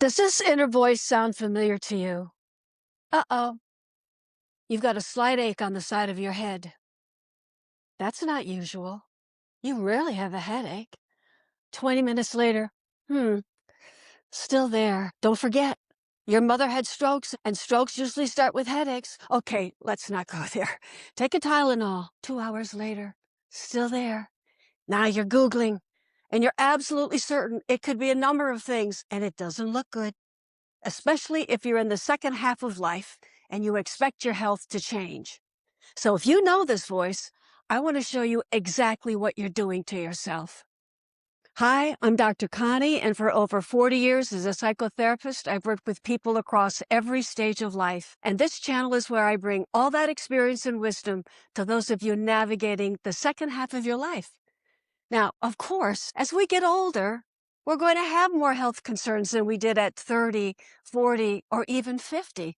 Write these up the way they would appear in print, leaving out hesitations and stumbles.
Does this inner voice sound familiar to you? Uh-oh, you've got a slight ache on the side of your head. That's not usual. You rarely have a headache. 20 minutes later, still there. Don't forget, your mother had strokes, and strokes usually start with headaches. Okay, let's not go there. Take a Tylenol. 2 hours later, still there. Now you're Googling, and you're absolutely certain it could be a number of things, and it doesn't look good, especially if you're in the second half of life and you expect your health to change. So if you know this voice, I want to show you exactly what you're doing to yourself. Hi, I'm Dr. Connie, and for over 40 years as a psychotherapist, I've worked with people across every stage of life. And this channel is where I bring all that experience and wisdom to those of you navigating the second half of your life. Now, of course, as we get older, we're going to have more health concerns than we did at 30, 40, or even 50.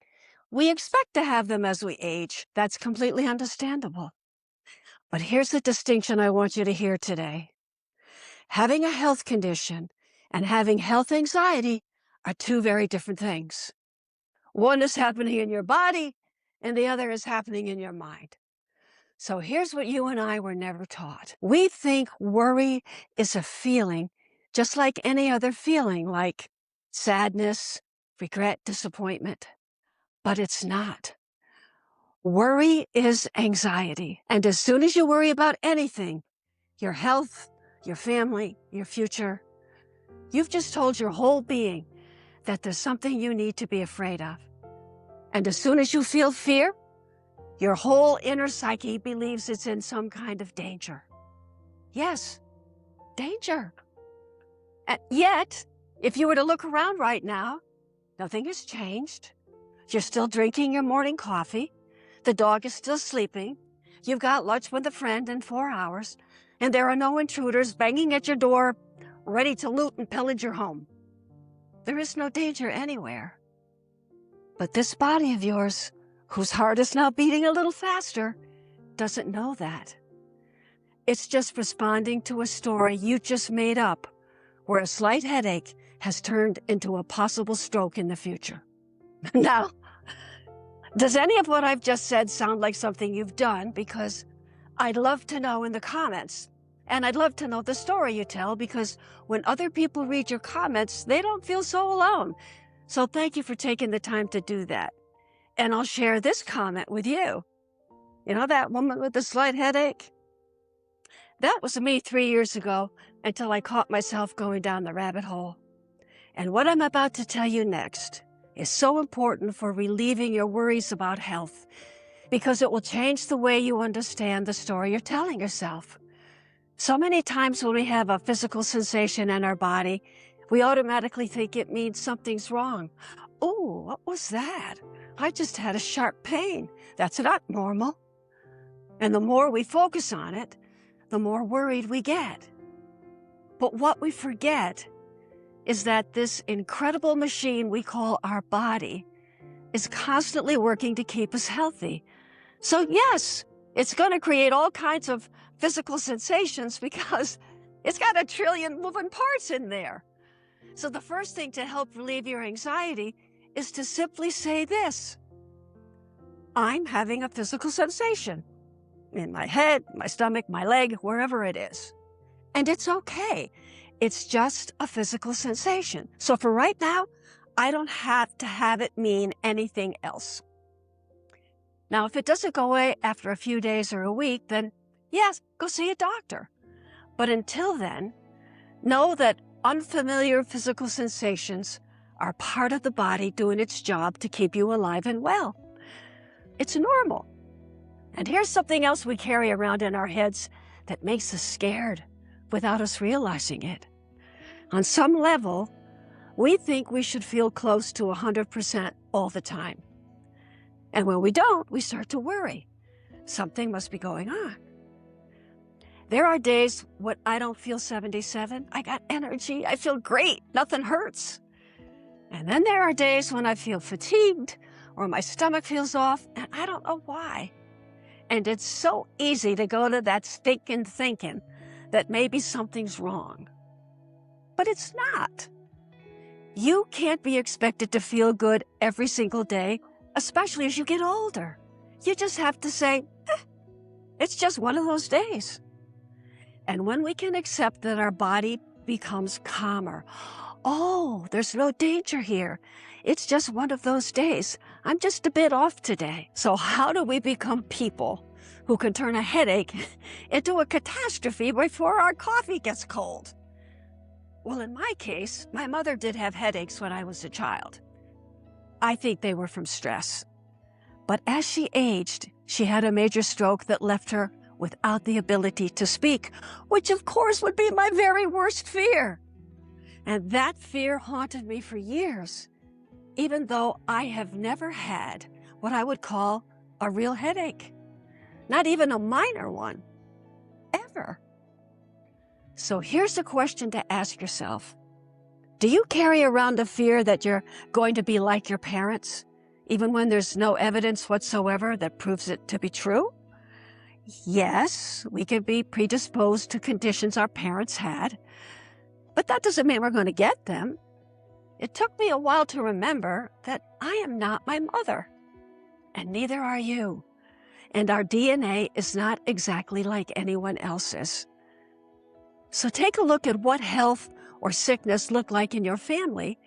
We expect to have them as we age. That's completely understandable. But here's the distinction I want you to hear today. Having a health condition and having health anxiety are two very different things. One is happening in your body, and the other is happening in your mind. So here's what you and I were never taught. We think worry is a feeling just like any other feeling, like sadness, regret, disappointment. But it's not. Worry is anxiety. And as soon as you worry about anything, your health, your family, your future, you've just told your whole being that there's something you need to be afraid of. And as soon as you feel fear, your whole inner psyche believes it's in some kind of danger. Yes, danger. And yet, if you were to look around right now, nothing has changed. You're still drinking your morning coffee. The dog is still sleeping. You've got lunch with a friend in 4 hours, and there are no intruders banging at your door, ready to loot and pillage your home. There is no danger anywhere. But this body of yours, whose heart is now beating a little faster, doesn't know that. It's just responding to a story you just made up, where a slight headache has turned into a possible stroke in the future. Now, does any of what I've just said sound like something you've done? Because I'd love to know in the comments. And I'd love to know the story you tell, because when other people read your comments, they don't feel so alone. So thank you for taking the time to do that. And I'll share this comment with you. You know that woman with the slight headache? That was me 3 years ago, until I caught myself going down the rabbit hole. And what I'm about to tell you next is so important for relieving your worries about health, because it will change the way you understand the story you're telling yourself. So many times when we have a physical sensation in our body, we automatically think it means something's wrong. Oh, what was that? I just had a sharp pain. That's not normal. And the more we focus on it, the more worried we get. But what we forget is that this incredible machine we call our body is constantly working to keep us healthy. So yes, it's going to create all kinds of physical sensations because it's got a trillion moving parts in there. So the first thing to help relieve your anxiety is to simply say this: I'm having a physical sensation in my head, my stomach, my leg, wherever it is. And it's okay. It's just a physical sensation. So for right now, I don't have to have it mean anything else. Now, if it doesn't go away after a few days or a week, then yes, go see a doctor. But until then, know that unfamiliar physical sensations are part of the body doing its job to keep you alive and well. It's normal. And here's something else we carry around in our heads that makes us scared without us realizing it. On some level, we think we should feel close to 100% all the time. And when we don't, we start to worry. Something must be going on. There are days when I don't feel 77. I got energy. I feel great. Nothing hurts. And then there are days when I feel fatigued or my stomach feels off, and I don't know why. And it's so easy to go to that stinking thinking that maybe something's wrong. But it's not. You can't be expected to feel good every single day, especially as you get older. You just have to say, it's just one of those days. And when we can accept that our body becomes calmer, oh, there's no danger here. It's just one of those days. I'm just a bit off today. So how do we become people who can turn a headache into a catastrophe before our coffee gets cold? Well, in my case, my mother did have headaches when I was a child. I think they were from stress. But as she aged, she had a major stroke that left her without the ability to speak, which of course would be my very worst fear. And that fear haunted me for years, even though I have never had what I would call a real headache. Not even a minor one, ever. So here's the question to ask yourself. Do you carry around a fear that you're going to be like your parents, even when there's no evidence whatsoever that proves it to be true? Yes, we can be predisposed to conditions our parents had, but that doesn't mean we're going to get them. It took me a while to remember that I am not my mother, and neither are you. And our DNA is not exactly like anyone else's. So take a look at what health or sickness look like in your family,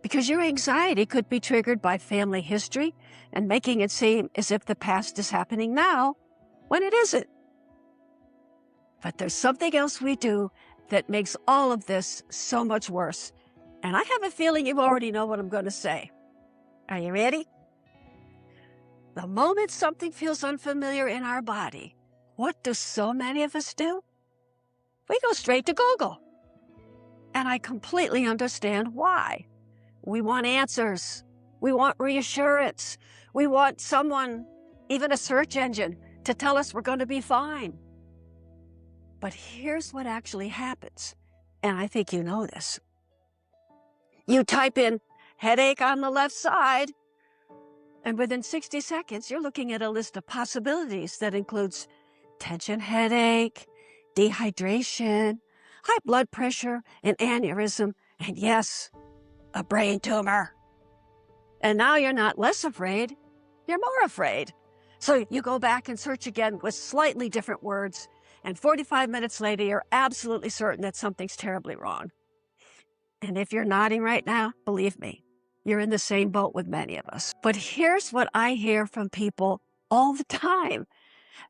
because your anxiety could be triggered by family history and making it seem as if the past is happening now when it isn't. But there's something else we do that makes all of this so much worse. And I have a feeling you already know what I'm going to say. Are you ready? The moment something feels unfamiliar in our body, what do so many of us do? We go straight to Google. And I completely understand why. We want answers. We want reassurance. We want someone, even a search engine, to tell us we're going to be fine. But here's what actually happens, and I think you know this. You type in headache on the left side, and within 60 seconds, you're looking at a list of possibilities that includes tension headache, dehydration, high blood pressure, an aneurysm, and yes, a brain tumor. And now you're not less afraid, you're more afraid. So you go back and search again with slightly different words, and 45 minutes later, you're absolutely certain that something's terribly wrong. And if you're nodding right now, believe me, you're in the same boat with many of us. But here's what I hear from people all the time.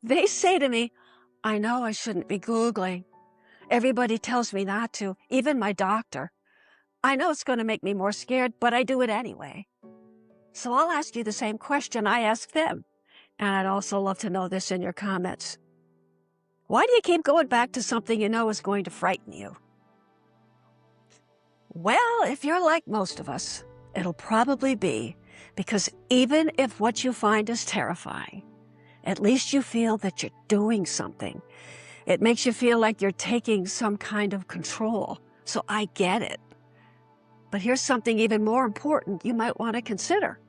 They say to me, I know I shouldn't be Googling. Everybody tells me not to, even my doctor. I know it's going to make me more scared, but I do it anyway. So I'll ask you the same question I ask them. And I'd also love to know this in your comments. Why do you keep going back to something you know is going to frighten you? Well, if you're like most of us, it'll probably be because even if what you find is terrifying, at least you feel that you're doing something. It makes you feel like you're taking some kind of control. So I get it. But here's something even more important you might want to consider.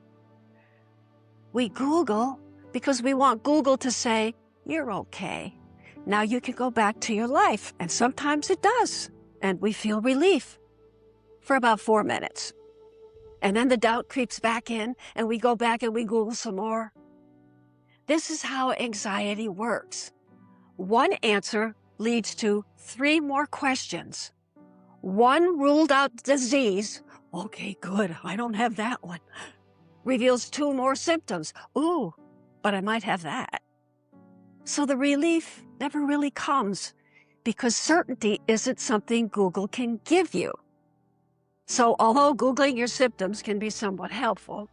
We Google because we want Google to say, you're okay. Now you can go back to your life. And sometimes it does. And we feel relief for about 4 minutes. And then the doubt creeps back in and we go back and we Google some more. This is how anxiety works. One answer leads to 3 more questions. One ruled out disease. Okay, good. I don't have that one. Reveals 2 more symptoms. Ooh, but I might have that. So the relief never really comes because certainty isn't something Google can give you. So although Googling your symptoms can be somewhat helpful,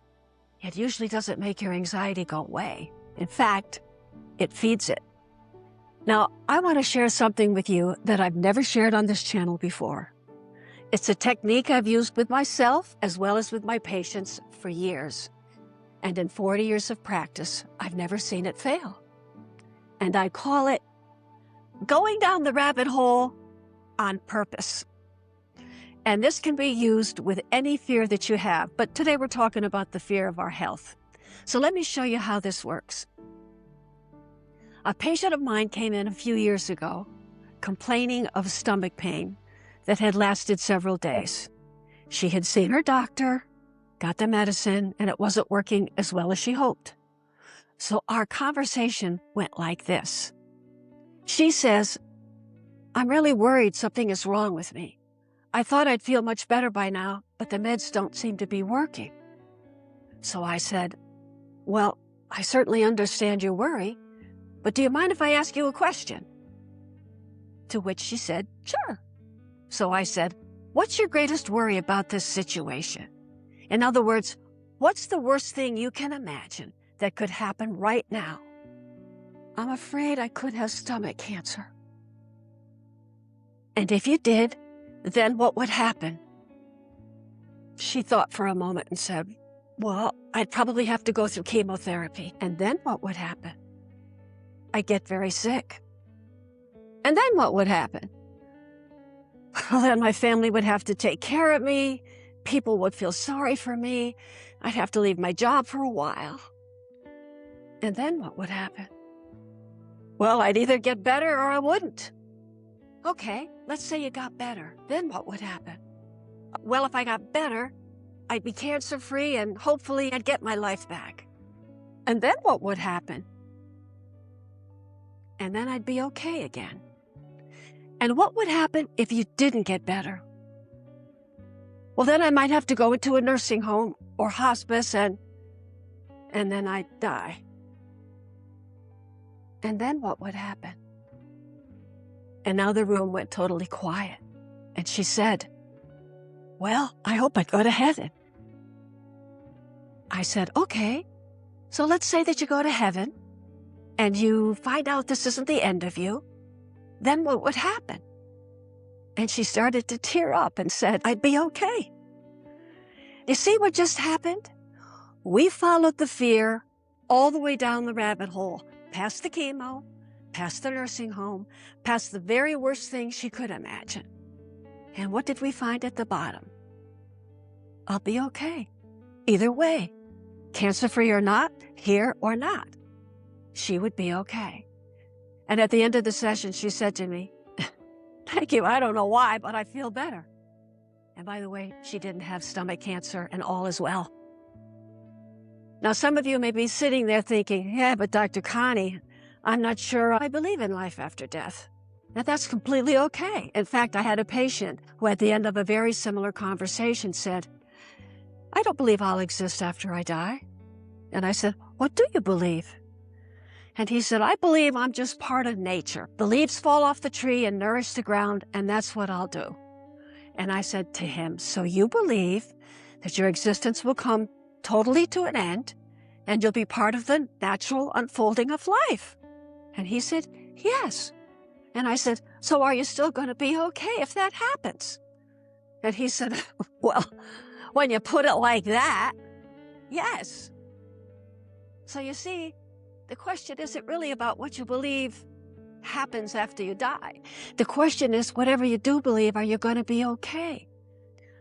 it usually doesn't make your anxiety go away. In fact, it feeds it. Now, I want to share something with you that I've never shared on this channel before. It's a technique I've used with myself as well as with my patients for years. And in 40 years of practice, I've never seen it fail. And I call it going down the rabbit hole on purpose. And this can be used with any fear that you have. But today we're talking about the fear of our health. So let me show you how this works. A patient of mine came in a few years ago complaining of stomach pain that had lasted several days. She had seen her doctor, got the medicine, and it wasn't working as well as she hoped. So our conversation went like this. She says, "I'm really worried something is wrong with me. I thought I'd feel much better by now, but the meds don't seem to be working." So I said, "Well, I certainly understand your worry, but do you mind if I ask you a question?" To which she said, "Sure." So I said, "What's your greatest worry about this situation? In other words, what's the worst thing you can imagine that could happen right now?" "I'm afraid I could have stomach cancer." "And if you did, then what would happen?" She thought for a moment and said, "Well, I'd probably have to go through chemotherapy. And then what would happen?" "I'd get very sick." "And then what would happen?" "Well, then my family would have to take care of me. People would feel sorry for me. I'd have to leave my job for a while." "And then what would happen?" "Well, I'd either get better or I wouldn't." "Okay, let's say you got better. Then what would happen?" "Well, if I got better, I'd be cancer-free and hopefully I'd get my life back." "And then what would happen?" "And then I'd be okay again." "And what would happen if you didn't get better?" "Well, then I might have to go into a nursing home or hospice and then I'd die." "And then what would happen?" And now the room went totally quiet. And she said, "Well, I hope I'd go to heaven." I said, "Okay, so let's say that you go to heaven and you find out this isn't the end of you. Then what would happen?" And she started to tear up and said, "I'd be okay." You see what just happened? We followed the fear all the way down the rabbit hole, past the chemo, past the nursing home, past the very worst thing she could imagine. And what did we find at the bottom? I'll be okay. Either way, cancer-free or not, here or not, she would be okay. And at the end of the session, she said to me, "Thank you, I don't know why, but I feel better." And by the way, she didn't have stomach cancer and all is well. Now, some of you may be sitting there thinking, "Yeah, but Dr. Connie, I'm not sure I believe in life after death." Now, that's completely okay. In fact, I had a patient who at the end of a very similar conversation said, "I don't believe I'll exist after I die." And I said, "What do you believe?" And he said, "I believe I'm just part of nature. The leaves fall off the tree and nourish the ground, and that's what I'll do." And I said to him, "So you believe that your existence will come totally to an end, and you'll be part of the natural unfolding of life?" And he said, "Yes." And I said, "So are you still going to be okay if that happens?" And he said, "Well, when you put it like that, yes." So you see, the question isn't really about what you believe happens after you die. The question is, whatever you do believe, are you going to be okay?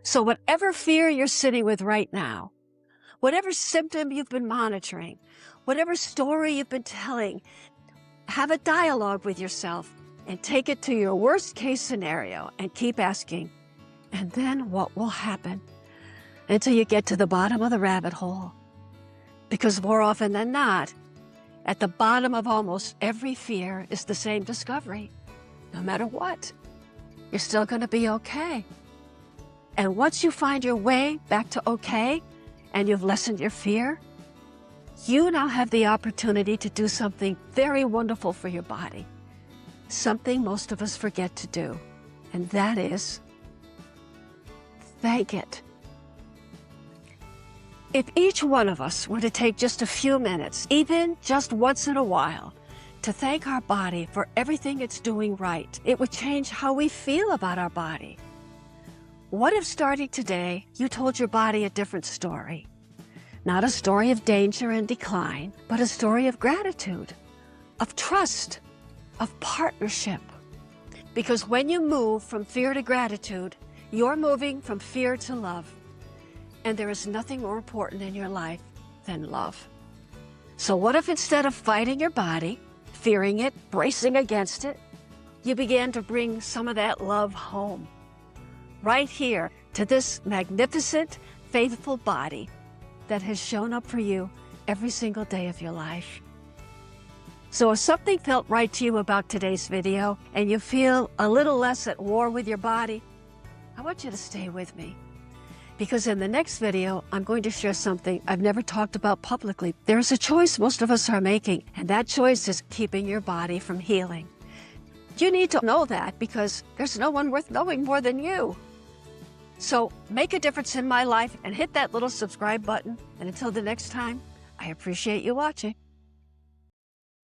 So whatever fear you're sitting with right now, whatever symptom you've been monitoring, whatever story you've been telling, have a dialogue with yourself and take it to your worst case scenario and keep asking, and then what will happen? Until you get to the bottom of the rabbit hole. Because more often than not, at the bottom of almost every fear is the same discovery. No matter what, you're still going to be okay. And once you find your way back to okay, and you've lessened your fear, you now have the opportunity to do something very wonderful for your body. Something most of us forget to do, and that is thank it. If each one of us were to take just a few minutes, even just once in a while, to thank our body for everything it's doing right, it would change how we feel about our body. What if starting today, you told your body a different story? Not a story of danger and decline, but a story of gratitude, of trust, of partnership. Because when you move from fear to gratitude, you're moving from fear to love. And there is nothing more important in your life than love. So what if instead of fighting your body, fearing it, bracing against it, you began to bring some of that love home? Right here, to this magnificent, faithful body that has shown up for you every single day of your life. So if something felt right to you about today's video and you feel a little less at war with your body, I want you to stay with me. Because in the next video, I'm going to share something I've never talked about publicly. There's a choice most of us are making, and that choice is keeping your body from healing. You need to know that because there's no one worth knowing more than you. So make a difference in my life and hit that little subscribe button. And until the next time, I appreciate you watching.